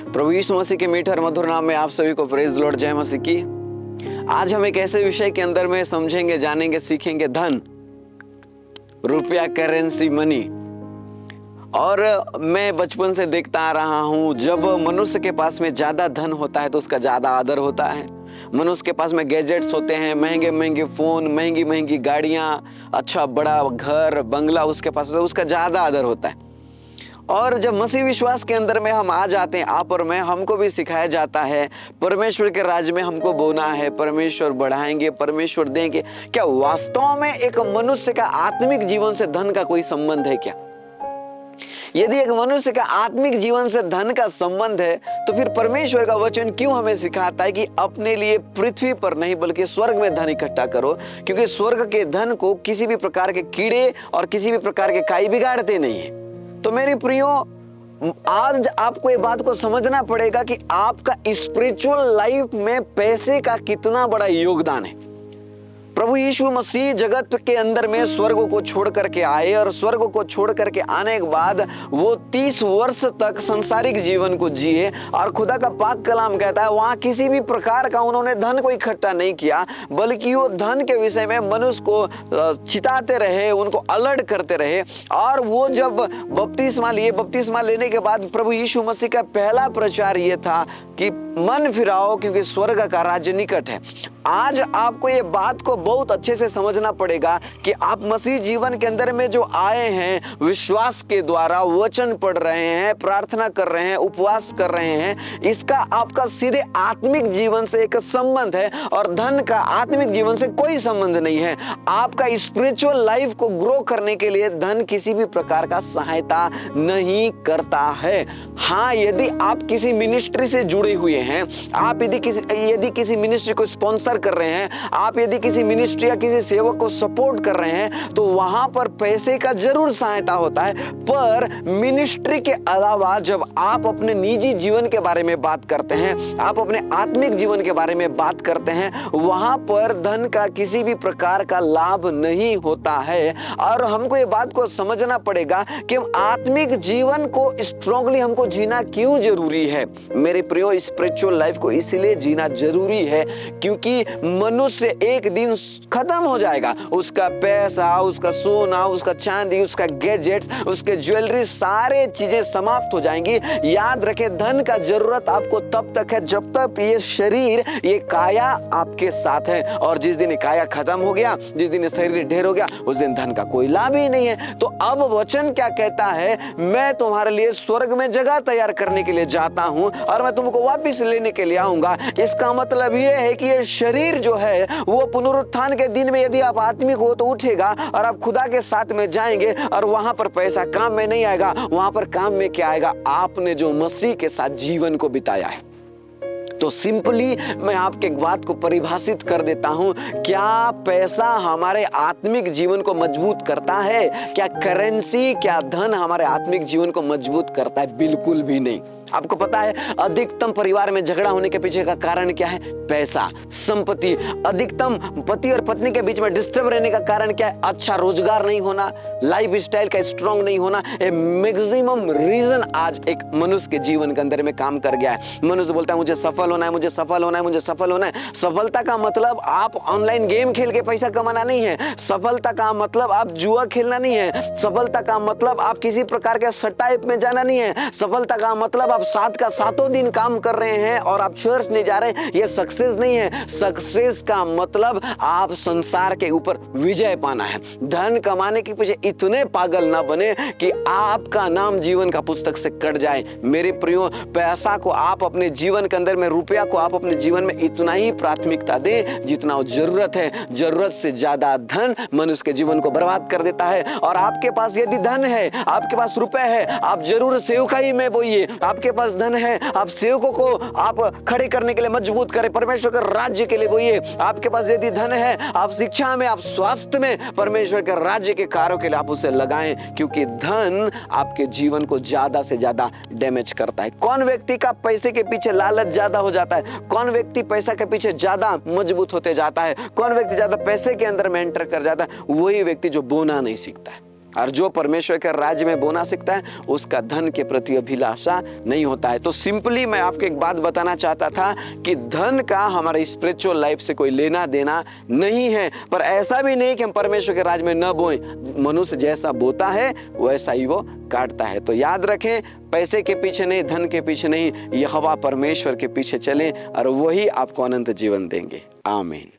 प्रभु यीशु मसीह के मीठे और मधुर नाम में आप सभी को प्रेज लॉर्ड, जय मसीह की। आज हम एक ऐसे विषय के अंदर में समझेंगे, जानेंगे, सीखेंगे धन, रुपया, करेंसी, मनी। और मैं बचपन से देखता आ रहा हूँ, जब मनुष्य के पास में ज्यादा धन होता है तो उसका ज्यादा आदर होता है। मनुष्य के पास में गैजेट्स होते हैं, महंगे महंगे फोन, महंगी महंगी गाड़ियां, अच्छा बड़ा घर, बंगला उसके पास होता है, उसका ज्यादा आदर होता है। और जब मसीह विश्वास के अंदर में हम आ जाते हैं, आप और मैं, हमको भी सिखाया जाता है परमेश्वर के राज्य में हमको बोना है, परमेश्वर बढ़ाएंगे, परमेश्वर देंगे। क्या वास्तव में एक मनुष्य का आत्मिक जीवन से धन का कोई संबंध है क्या? यदि एक मनुष्य का आत्मिक जीवन से धन का संबंध है तो फिर परमेश्वर का वचन क्यों हमें सिखाता है कि अपने लिए पृथ्वी पर नहीं बल्कि स्वर्ग में धन इकट्ठा करो, क्योंकि स्वर्ग के धन को किसी भी प्रकार के कीड़े और किसी भी प्रकार के काई बिगाड़ते नहीं है। तो मेरे प्रियो, आज आपको ये बात को समझना पड़ेगा कि आपका स्पिरिचुअल लाइफ में पैसे का कितना बड़ा योगदान है। प्रभु यीशु मसीह जगत के अंदर में स्वर्ग को छोड़ करके आए, और स्वर्ग को छोड़ करके आने के बाद वो 30 वर्ष तक संसारिक जीवन को जिए। और खुदा का पाक कलाम कहता है वहां किसी भी प्रकार का उन्होंने धन को इकट्ठा नहीं किया, बल्कि वो धन के विषय में मनुष्य को चिताते रहे, उनको अलर्ट करते रहे। और वो जब बपतिस्मा लिए, बपतिस्मा लेने के बाद प्रभु यीशु मसीह का पहला प्रचार ये था कि मन फिराओ क्योंकि स्वर्ग का राज्य निकट है। आज आपको ये बात को बहुत अच्छे से समझना पड़ेगा कि आप मसीह जीवन के अंदर में जो आए हैं, विश्वास के द्वारा वचन पढ़ रहे हैं, प्रार्थना कर रहे हैं, उपवास कर रहे हैं, इसका आपका सीधे आत्मिक जीवन से एक संबंध है, और धन का आत्मिक जीवन से कोई संबंध नहीं है। आपका स्पिरिचुअल लाइफ को ग्रो करने के लिए धन किसी भी प्रकार का सहायता नहीं करता है। हाँ, यदि आप किसी मिनिस्ट्री से जुड़े हुए हैं, आप यदि किसी मिनिस्ट्री को स्पॉन्सर कर रहे हैं, आप यदि किसी मिनिस्ट्री या किसी सेवक को सपोर्ट कर रहे हैं, तो वहां पर पैसे का जरूर सहायता होता है। पर मिनिस्ट्री के अलावा जब आप अपने निजी जीवन के बारे में बात करते हैं, आप अपने आत्मिक जीवन के बारे में बात करते हैं, वहां पर धन का किसी भी प्रकार का लाभ नहीं होता है। और हमको ये बात को समझना पड़ेगा कि आत्मिक जीवन को स्ट्रांगली हमको जीना क्यों जरूरी है। मेरे प्रियो, स्पिरिचुअल लाइफ को इसलिए जीना जरूरी है क्योंकि मनुष्य एक दिन खत्म हो जाएगा। उसका पैसा, उसका सोना, उसका चांदी, उसका गैजेट्स, उसके ज्वेलरी, सारे चीजें समाप्त हो जाएंगी। याद रखें, धन का जरूरत आपको तब तक है जब तक ये शरीर, ये काया आपके साथ है। और जिस दिन ये काया खत्म हो गया, जिस दिन ये शरीर ढेर हो गया, उस दिन धन का कोई लाभ ही नहीं है। तो अब वचन क्या कहता है? मैं तुम्हारे लिए स्वर्ग में जगह तैयार करने के लिए जाता हूं और मैं तुमको वापस लेने के लिए आऊंगा। इसका मतलब यह है कि ये शरीर जो है वो पुनरुत्थान के दिन में, यदि आप आत्मिक हो तो उठेगा और आप खुदा के साथ में जाएंगे, और वहां पर पैसा काम में नहीं आएगा। वहां पर काम में क्या आएगा? आपने जो मसीह के साथ जीवन को बिताया है। तो सिंपली मैं आपके एक बात को परिभाषित कर देता हूं, क्या पैसा हमारे आत्मिक जीवन को मजबूत करता है? क्या करेंसी, क्या धन हमारे आत्मिक जीवन को मजबूत करता है? बिल्कुल भी नहीं। आपको पता है अधिकतम परिवार में झगड़ा होने के पीछे का कारण क्या है? पैसा, संपत्ति। अधिकतम पति और पत्नी के बीच में डिस्टर्ब रहने का कारण क्या है? अच्छा रोजगार नहीं होना, लाइफ स्टाइल का स्ट्रांग नहीं होना। मैक्सिमम रीजन आज एक मनुष्य के जीवन के अंदर में काम कर गया है। मनुष्य बोलता है मुझे सफल होना है, मुझे सफल होना है, मुझे सफल होना है। सफलता का मतलब आप ऑनलाइन गेम खेल के पैसा कमाना नहीं है। सफलता का मतलब आप जुआ खेलना नहीं है। सफलता का मतलब आप किसी प्रकार के सट्टा में जाना नहीं है। सफलता का मतलब आप 7 का 7 दिन काम कर रहे हैं और आप चर्च नहीं जा रहे, ये सक्सेस नहीं है। सक्सेस का मतलब आप संसार के ऊपर विजय पाना है। धन कमाने के पीछे इतने पागल ना बने कि आपका नाम जीवन का पुस्तक से कट जाए। मेरे प्रियो, पैसा को आप अपने जीवन के अंदर में, रुपया को आप अपने जीवन में इतना ही प्राथमिकता दें जितना जरूरत है। जरूरत से ज्यादा धन मनुष्य के जीवन को बर्बाद कर देता है। और आपके पास यदि धन है, आपके पास रुपए है, आप जरूर सेवकाई में बोइए। आपके पास धन है, आप सेवकों को आप खड़े करने के लिए मजबूत करें, परमेश्वर के राज्य के लिए बोइए। आपके पास यदि धन है, आप शिक्षा में, आप स्वास्थ्य में, परमेश्वर के राज्य के कार्यों के लिए आप उसे लगाएं, क्योंकि धन आपके जीवन को ज्यादा से ज्यादा डैमेज करता है। कौन व्यक्ति का पैसे के पीछे लालच ज्यादा हो जाता है? कौन व्यक्ति पैसा के पीछे ज्यादा मजबूत होते जाता है? कौन व्यक्ति ज्यादा पैसे के अंदर में एंटर कर जाता है? वही व्यक्ति जो बोना नहीं सीखता है। और जो परमेश्वर के राज्य में बोना सीखता है उसका धन के प्रति अभिलाषा नहीं होता है। तो सिंपली मैं आपको एक बात बताना चाहता था कि धन का हमारे स्पिरिचुअल लाइफ से कोई लेना देना नहीं है, पर ऐसा भी नहीं कि हम परमेश्वर के राज्य में न बोएं। मनुष्य जैसा बोता है वैसा ही वो काटता है। तो याद रखें, पैसे के पीछे नहीं, धन के पीछे नहीं, यहोवा परमेश्वर के पीछे चलें और वही आपको अनंत जीवन देंगे। आमीन।